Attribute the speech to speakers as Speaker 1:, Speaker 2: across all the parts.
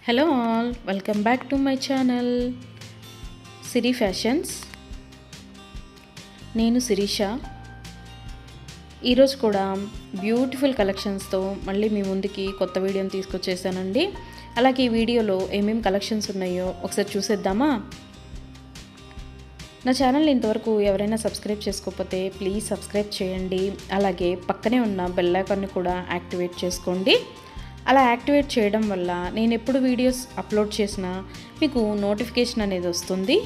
Speaker 1: Hello all, welcome back to my channel Siri fashions. నేను శిరీష. ఈరోజు కూడా బ్యూటిఫుల్ కలెక్షన్స్తో మళ్ళీ మీ ముందుకి కొత్త వీడియోని తీసుకొచ్చేసానండి. అలాగే ఈ వీడియోలో ఏమేమి కలెక్షన్స్ ఉన్నాయో ఒకసారి చూసేద్దామా? నా ఛానల్ని ఇంతవరకు ఎవరైనా సబ్స్క్రైబ్ చేసుకోకపోతే ప్లీజ్ సబ్స్క్రైబ్ చేయండి. అలాగే పక్కనే ఉన్న బెల్ ఐకాన్ని కూడా యాక్టివేట్ చేసుకోండి. అలా యాక్టివేట్ చేయడం వల్ల నేను ఎప్పుడు వీడియోస్ అప్లోడ్ చేసినా మీకు నోటిఫికేషన్ అనేది వస్తుంది.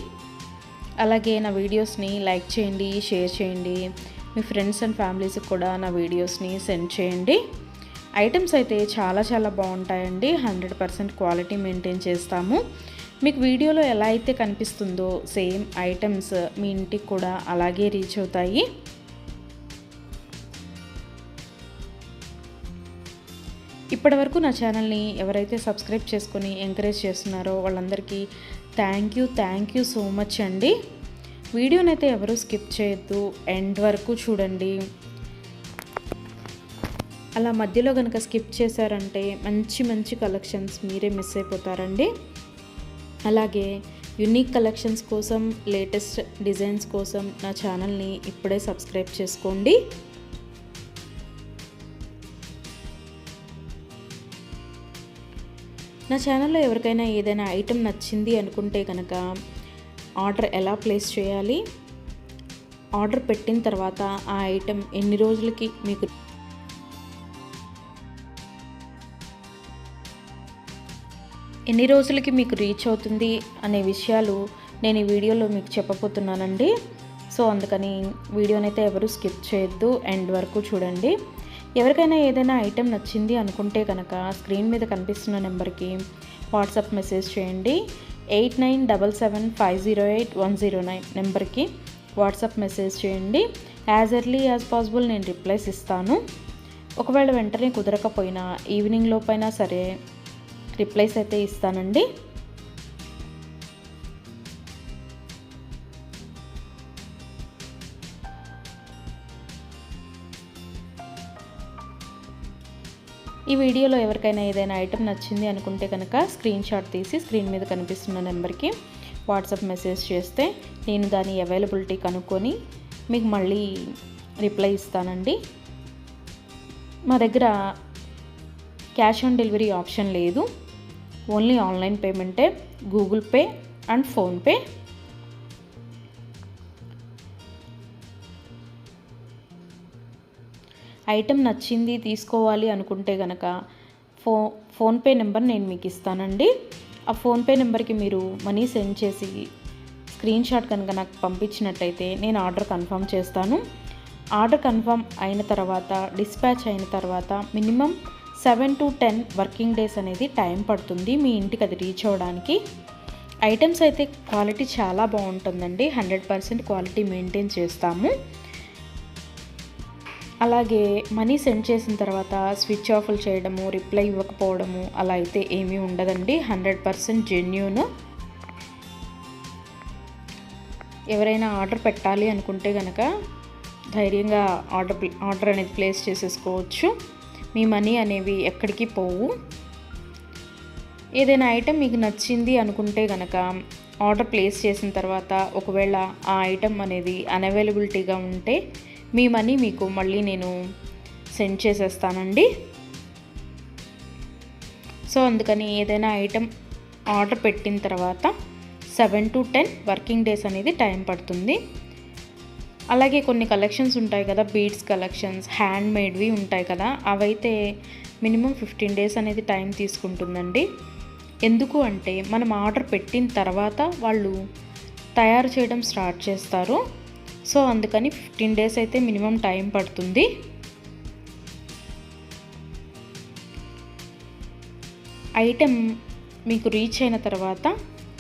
Speaker 1: అలాగే నా వీడియోస్ని లైక్ చేయండి, షేర్ చేయండి. మీ ఫ్రెండ్స్ అండ్ ఫ్యామిలీస్కి కూడా నా వీడియోస్ని సెండ్ చేయండి. ఐటమ్స్ అయితే చాలా బాగుంటాయండి. 100% క్వాలిటీ మెయింటైన్ చేస్తాము. మీకు వీడియోలో ఎలా అయితే కనిపిస్తుందో సేమ్ ఐటమ్స్ మీ ఇంటికి కూడా అలాగే రీచ్ అవుతాయి. ఇప్పటివరకు నా ఛానల్ని ఎవరైతే సబ్స్క్రైబ్ చేసుకొని ఎంకరేజ్ చేస్తున్నారో వాళ్ళందరికీ థ్యాంక్ యూ సో మచ్ అండి. వీడియోనైతే ఎవరు స్కిప్ చేయొద్దు, ఎండ్ వరకు చూడండి. అలా మధ్యలో కనుక స్కిప్ చేశారంటే మంచి కలెక్షన్స్ మీరే మిస్ అయిపోతారండి. అలాగే యూనిక్ కలెక్షన్స్ కోసం, లేటెస్ట్ డిజైన్స్ కోసం నా ఛానల్ని ఇప్పుడే సబ్స్క్రైబ్ చేసుకోండి. నా ఛానల్లో ఎవరికైనా ఏదైనా ఐటెం నచ్చింది అనుకుంటే కనుక ఆర్డర్ ఎలా ప్లేస్ చేయాలి, ఆర్డర్ పెట్టిన తర్వాత ఆ ఐటెం ఎన్ని రోజులకి మీకు రీచ్ అవుతుంది అనే విషయాలు నేను ఈ వీడియోలో మీకు చెప్పబోతున్నానండి. సో అందుకని వీడియోనైతే ఎవరు స్కిప్ చేయొద్దు, ఎండ్ వరకు చూడండి. ఎవరికైనా ఏదైనా ఐటెం నచ్చింది అనుకుంటే కనుక స్క్రీన్ మీద కనిపిస్తున్న నెంబర్కి వాట్సాప్ మెసేజ్ చేయండి. 8977508109 నెంబర్కి వాట్సాప్ మెసేజ్ చేయండి. యాజ్ ఎర్లీ యాజ్ పాసిబుల్ నేను రిప్లైస్ ఇస్తాను. ఒకవేళ వెంటనే కుదరకపోయినా ఈవినింగ్ లోపైనా సరే రిప్లైస్ అయితే ఇస్తానండి. ఈ వీడియోలో ఎవరికైనా ఏదైనా ఐటెం నచ్చింది అనుకుంటే కనుక స్క్రీన్ షాట్ తీసి స్క్రీన్ మీద కనిపిస్తున్న నెంబర్కి వాట్సాప్ మెసేజ్ చేస్తే నేను దాని అవైలబిలిటీ కనుక్కొని మీకు మళ్ళీ రిప్లై ఇస్తానండి. మా దగ్గర క్యాష్ ఆన్ డెలివరీ ఆప్షన్ లేదు, ఓన్లీ ఆన్లైన్ పేమెంటే, Google Pay and PhonePe. Item నచ్చింది తీసుకోవాలి అనుకుంటే కనుక ఫోన్పే నెంబర్ నేను మీకు ఇస్తానండి. ఆ ఫోన్పే నెంబర్కి మీరు మనీ సెండ్ చేసి స్క్రీన్ షాట్ కనుక నాకు పంపించినట్టయితే నేను ఆర్డర్ కన్ఫర్మ్ చేస్తాను. ఆర్డర్ కన్ఫర్మ్ అయిన తర్వాత, డిస్పాచ్ అయిన తర్వాత మినిమం 7 to 10 వర్కింగ్ డేస్ అనేది టైం పడుతుంది మీ ఇంటికి అది రీచ్ అవ్వడానికి. ఐటమ్స్ అయితే క్వాలిటీ చాలా బాగుంటుందండి. 100% క్వాలిటీ మెయింటైన్ చేస్తాము. అలాగే మనీ సెండ్ చేసిన తర్వాత స్విచ్ ఆఫ్లు చేయడము, రిప్లై ఇవ్వకపోవడము అలా అయితే ఏమీ ఉండదండి. 100% జెన్యూన్. ఎవరైనా ఆర్డర్ పెట్టాలి అనుకుంటే కనుక ధైర్యంగా ఆర్డర్ అనేది ప్లేస్ చేసేసుకోవచ్చు. మీ మనీ అనేవి ఎక్కడికి పోవు. ఏదైనా ఐటెం మీకు నచ్చింది అనుకుంటే కనుక ఆర్డర్ ప్లేస్ చేసిన తర్వాత ఒకవేళ ఆ ఐటెం అనేది అన్అవైలబిలిటీగా ఉంటే మీ మనీ మీకు మళ్ళీ నేను సెండ్ చేసేస్తానండి. సో అందుకని ఏదైనా ఐటెం ఆర్డర్ పెట్టిన తర్వాత 7 to 10 వర్కింగ్ డేస్ అనేది టైం పడుతుంది. అలాగే కొన్ని కలెక్షన్స్ ఉంటాయి కదా, బీడ్స్ కలెక్షన్స్, హ్యాండ్ మేడ్వి ఉంటాయి కదా, అవైతే మినిమం 15 డేస్ అనేది టైం తీసుకుంటుందండి. ఎందుకు అంటే మనం ఆర్డర్ పెట్టిన తర్వాత వాళ్ళు తయారు చేయడం స్టార్ట్ చేస్తారు. సో అందుకని 15 డేస్ అయితే మినిమం టైం పడుతుంది. ఐటెం మీకు రీచ్ అయిన తర్వాత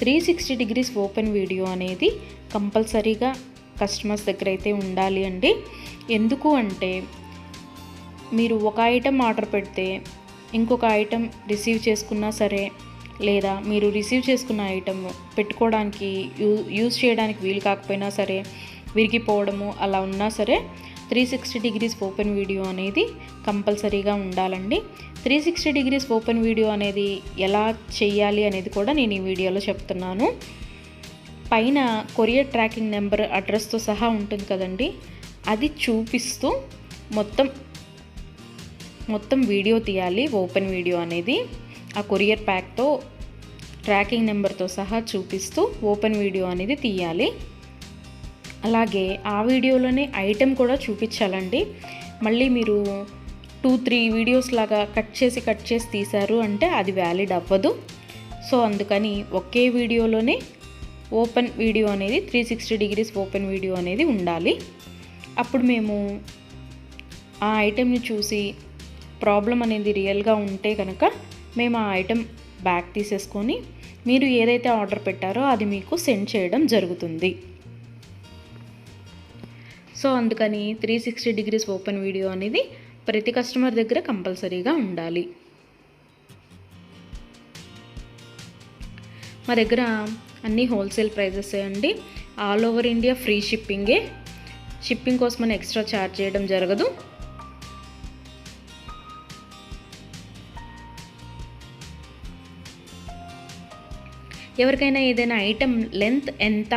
Speaker 1: 360 degrees ఓపెన్ వీడియో అనేది కంపల్సరీగా కస్టమర్స్ దగ్గర అయితే ఉండాలి అండి. ఎందుకు అంటే మీరు ఒక ఐటెం ఆర్డర్ పెడితే ఇంకొక ఐటెం రిసీవ్ చేసుకున్నా సరే, లేదా మీరు రిసీవ్ చేసుకున్న ఐటెం పెట్టుకోవడానికి యూజ్ చేయడానికి వీలు కాకపోయినా సరే, విరిగిపోవడము అలా ఉన్నా సరే 360 డిగ్రీస్ ఓపెన్ వీడియో అనేది కంపల్సరీగా ఉండాలండి. 360 డిగ్రీస్ ఓపెన్ వీడియో అనేది ఎలా చేయాలి అనేది కూడా నేను ఈ వీడియోలో చెప్తున్నాను. పైన కొరియర్ ట్రాకింగ్ నెంబర్ అడ్రస్తో సహా ఉంటుంది కదండి, అది చూపిస్తూ మొత్తం వీడియో తీయాలి. ఓపెన్ వీడియో అనేది ఆ కొరియర్ ప్యాక్తో ట్రాకింగ్ నెంబర్తో సహా చూపిస్తూ ఓపెన్ వీడియో అనేది తీయాలి. అలాగే ఆ వీడియోలోనే ఐటెం కూడా చూపించాలండి. మళ్ళీ మీరు 2-3 వీడియోస్ లాగా కట్ చేసి తీశారు అంటే అది వ్యాలిడ్ అవ్వదు. సో అందుకని ఒకే వీడియోలోనే ఓపెన్ వీడియో అనేది 360 డిగ్రీస్ ఓపెన్ వీడియో అనేది ఉండాలి. అప్పుడు మేము ఆ ఐటెంని చూసి ప్రాబ్లం అనేది రియల్గా ఉంటే కనుక మేము ఆ ఐటెం బ్యాక్ తీసేసుకొని మీరు ఏదైతే ఆర్డర్ పెట్టారో అది మీకు సెండ్ చేయడం జరుగుతుంది. సో అందుకని 360 డిగ్రీస్ ఓపెన్ వీడియో అనేది ప్రతి కస్టమర్ దగ్గర కంపల్సరీగా ఉండాలి. మా దగ్గర అన్నీ హోల్సేల్ ప్రైజెసే అండి. ఆల్ ఓవర్ ఇండియా ఫ్రీ షిప్పింగే. షిప్పింగ్ కోసం మనం ఎక్స్ట్రా ఛార్జ్ చేయడం జరగదు. ఎవరికైనా ఏదైనా ఐటెం లెంత్ ఎంత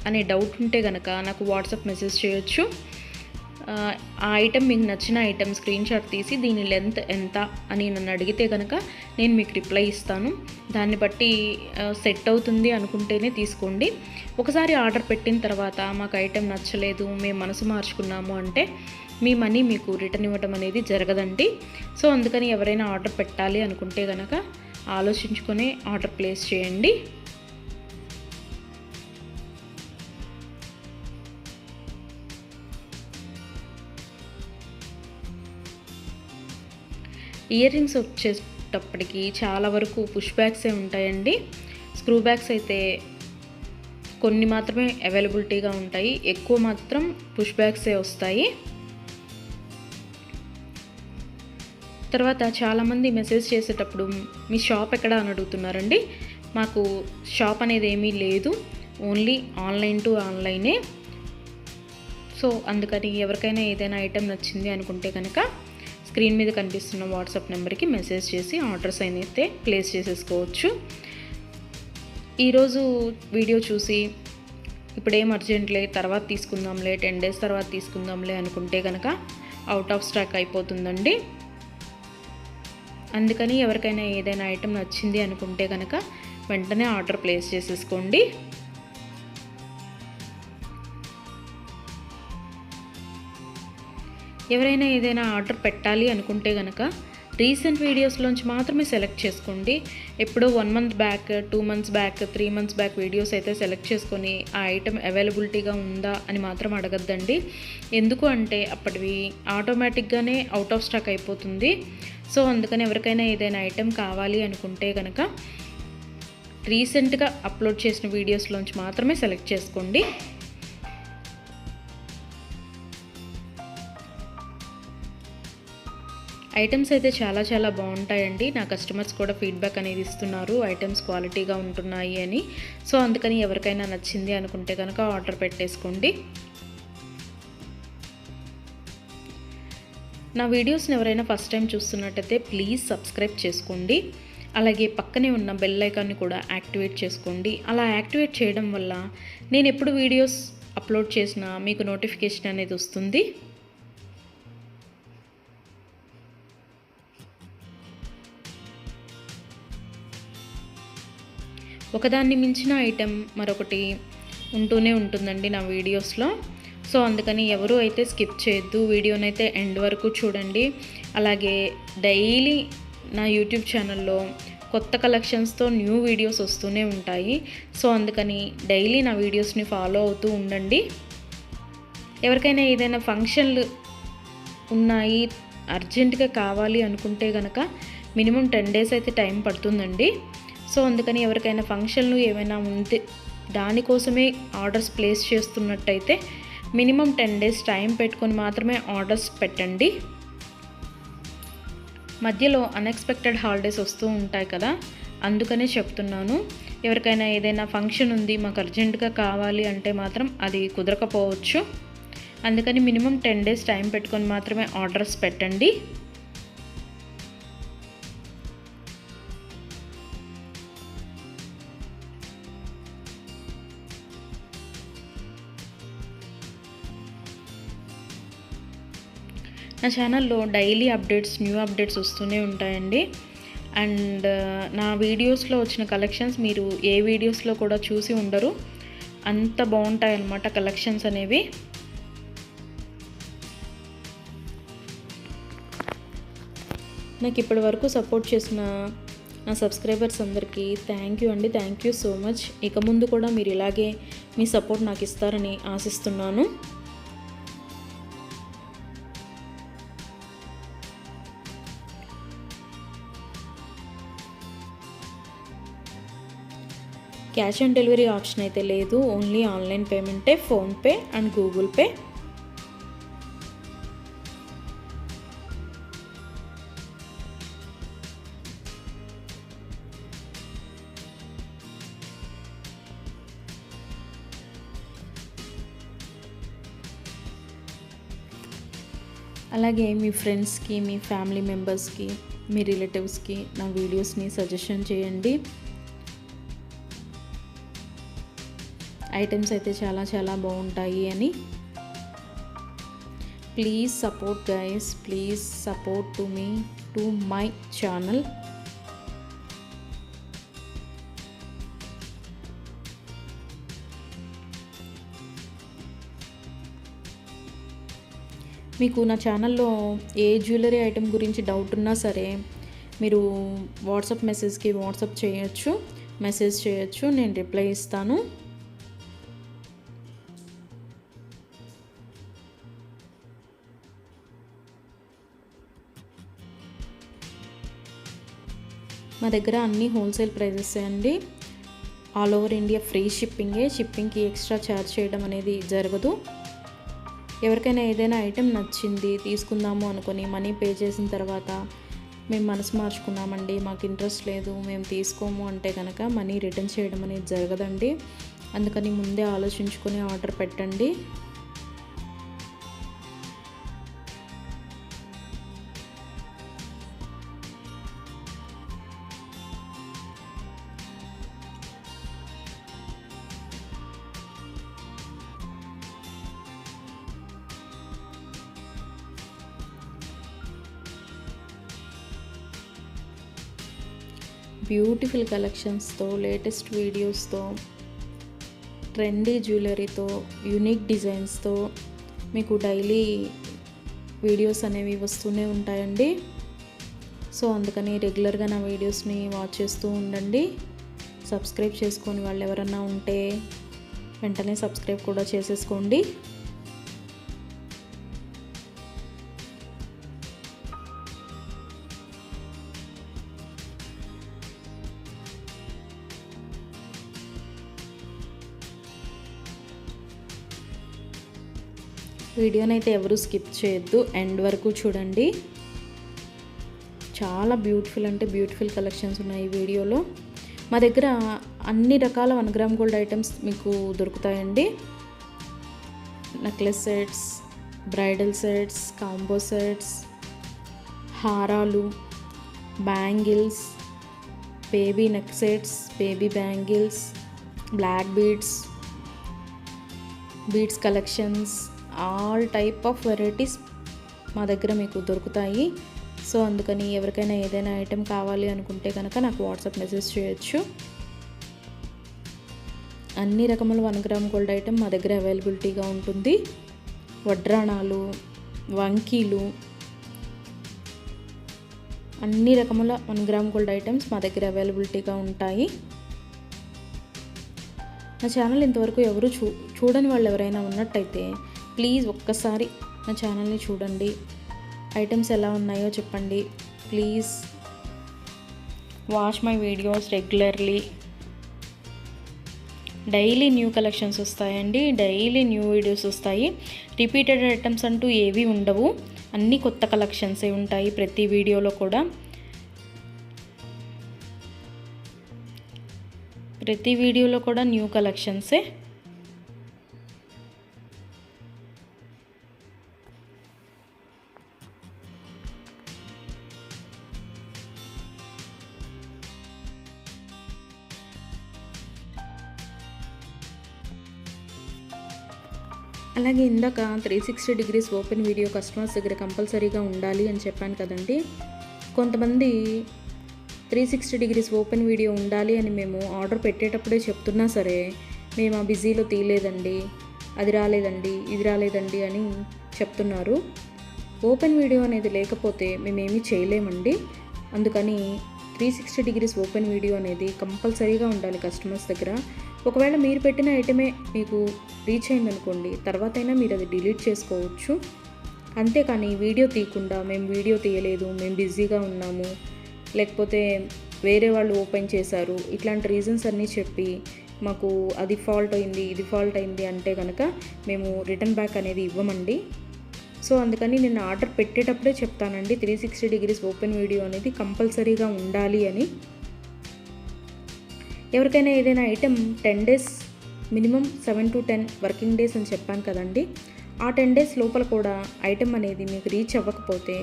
Speaker 1: అనే డౌట్ ఉంటే కనుక నాకు వాట్సాప్ మెసేజ్ చేయొచ్చు. ఆ ఐటెం మీకు నచ్చిన ఐటెం స్క్రీన్ షాట్ తీసి దీని లెంత్ ఎంత అని నన్ను అడిగితే కనుక నేను మీకు రిప్లై ఇస్తాను. దాన్ని బట్టి సెట్ అవుతుంది అనుకుంటేనే తీసుకోండి. ఒకసారి ఆర్డర్ పెట్టిన తర్వాత మాకు ఐటెం నచ్చలేదు, మేము మనసు మార్చుకున్నాము అంటే మీ మనీ మీకు రిటర్న్ ఇవ్వడం అనేది జరగదండి. సో అందుకని ఎవరైనా ఆర్డర్ పెట్టాలి అనుకుంటే కనుక ఆలోచించుకొని ఆర్డర్ ప్లేస్ చేయండి. ఇయర్ రింగ్స్ వచ్చేటప్పటికి చాలా వరకు పుష్ బ్యాగ్సే ఉంటాయండి. స్క్రూ బ్యాగ్స్ అయితే కొన్ని మాత్రమే అవైలబిలిటీగా ఉంటాయి, ఎక్కువ మాత్రం పుష్ బ్యాగ్సే వస్తాయి. తర్వాత చాలామంది మెసేజ్ చేసేటప్పుడు మీ షాప్ ఎక్కడ అని అడుగుతున్నారండి. మాకు షాప్ అనేది ఏమీ లేదు, ఓన్లీ ఆన్లైన్ టు ఆన్లైనే. సో అందుకని ఎవరికైనా ఏదైనా ఐటెం నచ్చింది అనుకుంటే కనుక స్క్రీన్ మీద కనిపిస్తున్న వాట్సాప్ నెంబర్కి మెసేజ్ చేసి ఆర్డర్స్ అయితే ప్లేస్ చేసేసుకోవచ్చు. ఈరోజు వీడియో చూసి ఇప్పుడేం అర్జెంట్లే తర్వాత తీసుకుందాంలే, 10 days తర్వాత తీసుకుందాంలే అనుకుంటే కనుక అవుట్ ఆఫ్ స్టాక్ అయిపోతుందండి. అందుకని ఎవరికైనా ఏదైనా ఐటెం నచ్చింది అనుకుంటే కనుక వెంటనే ఆర్డర్ ప్లేస్ చేసేసుకోండి. ఎవరైనా ఏదైనా ఆర్డర్ పెట్టాలి అనుకుంటే కనుక రీసెంట్ వీడియోస్లోంచి మాత్రమే సెలెక్ట్ చేసుకోండి. ఎప్పుడో 1 month back, 2 months back, 3 months back videos అయితే సెలెక్ట్ చేసుకొని ఆ ఐటెం అవైలబిలిటీగా ఉందా అని మాత్రం అడగద్దండి. ఎందుకు అంటే అప్పటివి ఆటోమేటిక్గానే అవుట్ ఆఫ్ స్టాక్ అయిపోతుంది. సో అందుకని ఎవరికైనా ఏదైనా ఐటెం కావాలి అనుకుంటే కనుక రీసెంట్గా అప్లోడ్ చేసిన వీడియోస్లోంచి మాత్రమే సెలెక్ట్ చేసుకోండి. ఐటమ్స్ అయితే చాలా చాలా బాగుంటాయండి. నా కస్టమర్స్ కూడా ఫీడ్బ్యాక్ అనేది ఇస్తున్నారు, ఐటమ్స్ క్వాలిటీగా ఉంటున్నాయి అని. సో అందుకని ఎవరికైనా నచ్చింది అనుకుంటే కనుక ఆర్డర్ పెట్టేసుకోండి. నా వీడియోస్ని ఎవరైనా ఫస్ట్ టైం చూస్తున్నట్టయితే ప్లీజ్ సబ్స్క్రైబ్ చేసుకోండి. అలాగే పక్కనే ఉన్న బెల్ ఐకాన్ని కూడా యాక్టివేట్ చేసుకోండి. అలా యాక్టివేట్ చేయడం వల్ల నేను ఎప్పుడు వీడియోస్ అప్లోడ్ చేసినా మీకు నోటిఫికేషన్ అనేది వస్తుంది. ఒకదాన్ని మించిన ఐటెం మరొకటి ఉంటూనే ఉంటుందండి నా వీడియోస్లో. సో అందుకని ఎవరు అయితే స్కిప్ చేయొద్దు, వీడియోనైతే ఎండ్ వరకు చూడండి. అలాగే డైలీ నా యూట్యూబ్ ఛానల్లో కొత్త కలెక్షన్స్తో న్యూ వీడియోస్ వస్తూనే ఉంటాయి. సో అందుకని డైలీ నా వీడియోస్ని ఫాలో అవుతూ ఉండండి. ఎవరికైనా ఏదైనా ఫంక్షన్లు ఉన్నాయి, అర్జెంటుగా కావాలి అనుకుంటే కనుక మినిమం 10 days అయితే టైం పడుతుందండి. సో అందుకని ఎవరికైనా ఫంక్షన్లు ఏమైనా ఉంటే దానికోసమే ఆర్డర్స్ ప్లేస్ చేస్తున్నట్టయితే మినిమం 10 days టైం పెట్టుకొని మాత్రమే ఆర్డర్స్ పెట్టండి. మధ్యలో అన్ఎక్స్పెక్టెడ్ హాలిడేస్ వస్తూ ఉంటాయి కదా, అందుకనే చెప్తున్నాను. ఎవరికైనా ఏదైనా ఫంక్షన్ ఉంది మాకు అర్జెంటుగా కావాలి అంటే మాత్రం అది కుదరకపోవచ్చు. అందుకని మినిమం 10 డేస్ టైం పెట్టుకొని మాత్రమే ఆర్డర్స్ పెట్టండి. నా ఛానల్లో డైలీ అప్డేట్స్, న్యూ అప్డేట్స్ వస్తూనే ఉంటాయండి. అండ్ నా వీడియోస్లో వచ్చిన కలెక్షన్స్ మీరు ఏ వీడియోస్లో కూడా చూసి ఉండరు, అంత బాగుంటాయి అన్నమాట కలెక్షన్స్ అనేవి. నాకు ఇప్పటి వరకు సపోర్ట్ చేసిన నా సబ్స్క్రైబర్స్ అందరికీ థ్యాంక్ యూ అండి. Thank you so much. ఇక ముందు కూడా మీరు ఇలాగే మీ సపోర్ట్ నాకు ఇస్తారని ఆశిస్తున్నాను. క్యాష్ ఆన్ డెలివరీ ఆప్షన్ అయితే లేదు, ఓన్లీ ఆన్లైన్ పేమెంటే, ఫోన్పే అండ్ గూగుల్ పే. అలాగే మీ ఫ్రెండ్స్కి, మీ ఫ్యామిలీ మెంబర్స్కి, మీ రిలేటివ్స్కి నా వీడియోస్ని సజెషన్ చేయండి. ఐటమ్స్ అయితే చాలా చాలా బాగుంటాయి అని. Please support guys, please support to me, to my channel. మీకు నా ఛానల్లో ఏ జ్యువెలరీ ఐటెం గురించి డౌట్ ఉన్నా సరే మీరు వాట్సాప్ మెసేజ్కి వాట్సాప్ చేయొచ్చు, మెసేజ్ చేయొచ్చు, నేను రిప్లై ఇస్తాను. మా దగ్గర అన్నీ హోల్సేల్ ప్రైజెస్ అండి. ఆల్ ఓవర్ ఇండియా ఫ్రీ షిప్పింగే. షిప్పింగ్కి ఎక్స్ట్రా ఛార్జ్ చేయడం అనేది జరగదు. ఎవరికైనా ఏదైనా ఐటెం నచ్చింది తీసుకుందాము అనుకొని మనీ పే చేసిన తర్వాత మేము మనసు మార్చుకున్నామండి, మాకు ఇంట్రెస్ట్ లేదు, మేము తీసుకోము అంటే కనుక మనీ రిటర్న్ చేయడం అనేది జరగదండి. అందుకని ముందే ఆలోచించుకొని ఆర్డర్ పెట్టండి. బ్యూటిఫుల్ కలెక్షన్స్తో, లేటెస్ట్ వీడియోస్తో, ట్రెండీ జ్యువెలరీతో, యూనిక్ డిజైన్స్తో మీకు డైలీ వీడియోస్ అనేవి వస్తూనే ఉంటాయండి. సో అందుకని రెగ్యులర్గా నా వీడియోస్ని వాచ్ చేస్తూ ఉండండి. సబ్స్క్రైబ్ చేసుకొని వాళ్ళు ఎవరన్నా ఉంటే వెంటనే సబ్స్క్రైబ్ కూడా చేసేసుకోండి. వీడియోనైతే ఎవరు స్కిప్ చేయొద్దు, ఎండ్ వరకు చూడండి. చాలా బ్యూటిఫుల్ అంటే బ్యూటిఫుల్ కలెక్షన్స్ ఉన్నాయి ఈ వీడియోలో. మా దగ్గర అన్ని రకాల 1 గ్రామ్ గోల్డ్ ఐటమ్స్ మీకు దొరుకుతాయండి. Necklace sets, bridal sets, combo sets, హారాలు, bangles, baby neck sets, baby bangles, black beads collections, all type of varieties మా దగ్గర మీకు దొరుకుతాయి. సో అందుకని ఎవరికైనా ఏదైనా ఐటెం కావాలి అనుకుంటే కనుక నాకు వాట్సాప్ మెసేజ్ చేయొచ్చు. అన్ని రకముల 1 గ్రామ్ గోల్డ్ ఐటెం మా దగ్గర అవైలబిలిటీగా ఉంటుంది. వడ్రాణాలు, వంకీలు, అన్ని రకముల 1 గ్రామ్ గోల్డ్ ఐటమ్స్ మా దగ్గర అవైలబిలిటీగా ఉంటాయి. నా ఛానల్ ఇంతవరకు ఎవరు చూడని వాళ్ళు ఎవరైనా ఉన్నట్టయితే ప్లీజ్ ఒక్కసారి నా ఛానల్ని చూడండి. ఐటమ్స్ ఎలా ఉన్నాయో చెప్పండి. Please watch my videos regularly. Daily new collections వస్తాయండి, డైలీ న్యూ వీడియోస్ వస్తాయి. రిపీటెడ్ ఐటమ్స్ అంటూ ఏవి ఉండవు, అన్నీ కొత్త కలెక్షన్సే ఉంటాయి ప్రతి వీడియోలో కూడా. ప్రతి వీడియోలో కూడా న్యూ కలెక్షన్సే. అలాగే ఇందాక 360 డిగ్రీస్ ఓపెన్ వీడియో కస్టమర్స్ దగ్గర కంపల్సరీగా ఉండాలి అని చెప్పాను కదండి. కొంతమంది 360 డిగ్రీస్ ఓపెన్ వీడియో ఉండాలి అని మేము ఆర్డర్ పెట్టేటప్పుడే చెప్తున్నా సరే, మేము ఆ బిజీలో తీయలేదండి, అది రాలేదండి, ఇది రాలేదండి అని చెప్తున్నారు. ఓపెన్ వీడియో అనేది లేకపోతే మేమేమీ చేయలేమండి. అందుకని 360 డిగ్రీస్ ఓపెన్ వీడియో అనేది కంపల్సరీగా ఉండాలి కస్టమర్స్ దగ్గర. ఒకవేళ మీరు పెట్టిన ఐటమే మీకు రీచ్ అయిందనుకోండి, తర్వాతైనా మీరు అది డిలీట్ చేసుకోవచ్చు. అంతేకాని వీడియో తీయకుండా మేము వీడియో తీయలేదు, మేము బిజీగా ఉన్నాము, లేకపోతే వేరే వాళ్ళు ఓపెన్ చేశారు, ఇట్లాంటి రీజన్స్ అన్నీ చెప్పి మాకు అది ఫాల్ట్ అయింది, ఇది ఫాల్ట్ అయింది అంటే కనుక మేము రిటర్న్ బ్యాక్ అనేది ఇవ్వమండి. సో అందుకని నేను ఆర్డర్ పెట్టేటప్పుడే చెప్తానండి 360 డిగ్రీస్ ఓపెన్ వీడియో అనేది కంపల్సరీగా ఉండాలి అని. ఎవరికైనా ఏదైనా item 10 days minimum 7 to 10 working days అని చెప్పాను కదండి. ఆ 10 డేస్ లోపల కూడా ఐటెం అనేది మీకు రీచ్ అవ్వకపోతే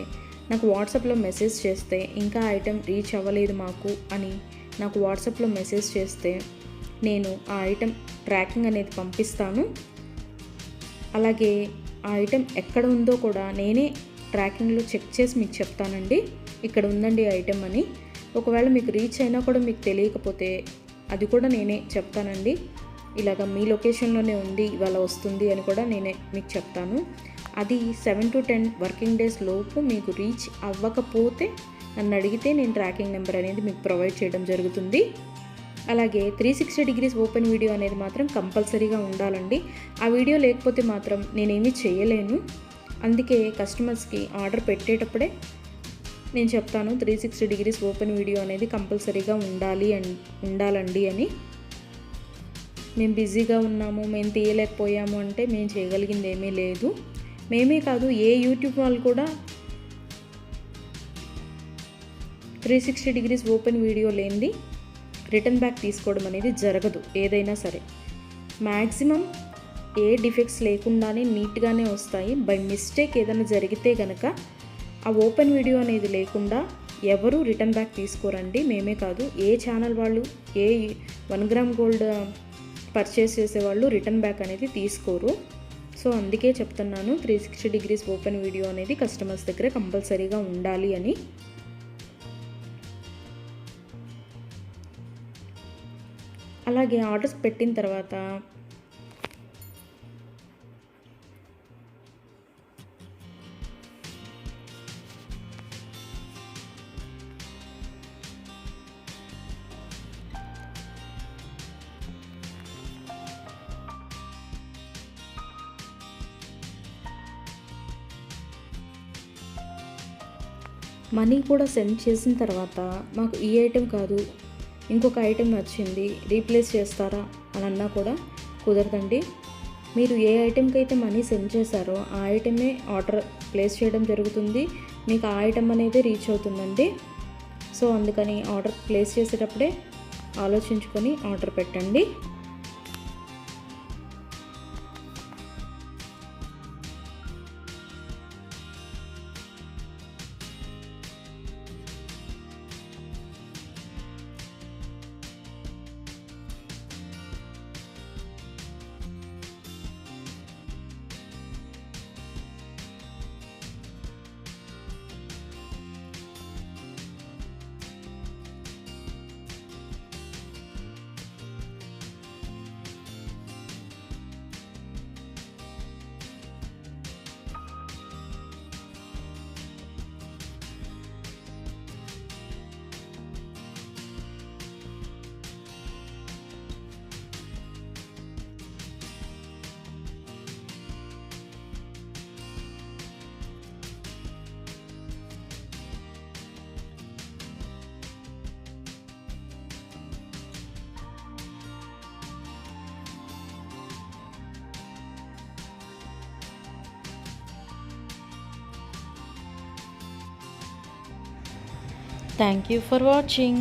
Speaker 1: నాకు వాట్సాప్లో మెసేజ్ చేస్తే, ఇంకా ఐటెం రీచ్ అవ్వలేదు మాకు అని నాకు వాట్సాప్లో మెసేజ్ చేస్తే నేను ఆ ఐటెం ట్రాకింగ్ అనేది పంపిస్తాను. అలాగే ఆ ఐటెం ఎక్కడ ఉందో కూడా నేనే ట్రాకింగ్లో చెక్ చేసి మీకు చెప్తానండి, ఇక్కడ ఉందండి ఐటెం అని. ఒకవేళ మీకు రీచ్ అయినా కూడా మీకు తెలియకపోతే అది కూడా నేనే చెప్తానండి. ఇలాగ మీ లొకేషన్లోనే ఉంది, ఇవాళ వస్తుంది అని కూడా నేనే మీకు చెప్తాను. అది 7 to 10 వర్కింగ్ డేస్ లోపు మీకు రీచ్ అవ్వకపోతే నన్ను అడిగితే నేను ట్రాకింగ్ నెంబర్ అనేది మీకు ప్రొవైడ్ చేయడం జరుగుతుంది. అలాగే 360 డిగ్రీస్ ఓపెన్ వీడియో అనేది మాత్రం కంపల్సరీగా ఉండాలండి. ఆ వీడియో లేకపోతే మాత్రం నేనేమీ చేయలేను. అందుకే కస్టమర్స్కి ఆర్డర్ పెట్టేటప్పుడే నేను చెప్తాను 360 డిగ్రీస్ ఓపెన్ వీడియో అనేది కంపల్సరీగా ఉండాలండి అని. మేము బిజీగా ఉన్నాము, మేము తీయలేకపోయాము అంటే మేము చేయగలిగింది ఏమీ లేదు. మేమే కాదు, ఏ యూట్యూబ్ వాళ్ళు కూడా 360 డిగ్రీస్ ఓపెన్ వీడియో లేనిది రిటర్న్ బ్యాక్ తీసుకోవడం అనేది జరగదు. ఏదైనా సరే మ్యాక్సిమం ఏ డిఫెక్ట్స్ లేకుండానే నీట్గానే వస్తాయి. బై మిస్టేక్ ఏదైనా జరిగితే కనుక ఆ ఓపెన్ వీడియో అనేది లేకుండా ఎవరు రిటర్న్ బ్యాక్ తీసుకోరండి. మేమే కాదు, ఏ ఛానల్ వాళ్ళు, ఏ 1 గ్రామ్ గోల్డ్ పర్చేస్ చేసేవాళ్ళు రిటర్న్ బ్యాక్ అనేది తీసుకోరు. సో అందుకే చెప్తున్నాను 360 డిగ్రీస్ ఓపెన్ వీడియో అనేది కస్టమర్స్ దగ్గర కంపల్సరీగా ఉండాలి అని. అలాగే ఆర్డర్స్ పెట్టిన తర్వాత మనీ కూడా సెండ్ చేసిన తర్వాత మాకు ఈ ఐటెం కాదు, ఇంకొక ఐటెం నచ్చింది, రీప్లేస్ చేస్తారా అని అన్నా కూడా కుదరదండి. మీరు ఏ ఐటెంకి అయితే మనీ సెండ్ చేశారో ఆ ఐటెమే ఆర్డర్ ప్లేస్ చేయడం జరుగుతుంది. మీకు ఆ ఐటెం అనేది రీచ్ అవుతుందండి. సో అందుకని ఆర్డర్ ప్లేస్ చేసేటప్పుడే ఆలోచించుకొని ఆర్డర్ పెట్టండి. Thank you for watching.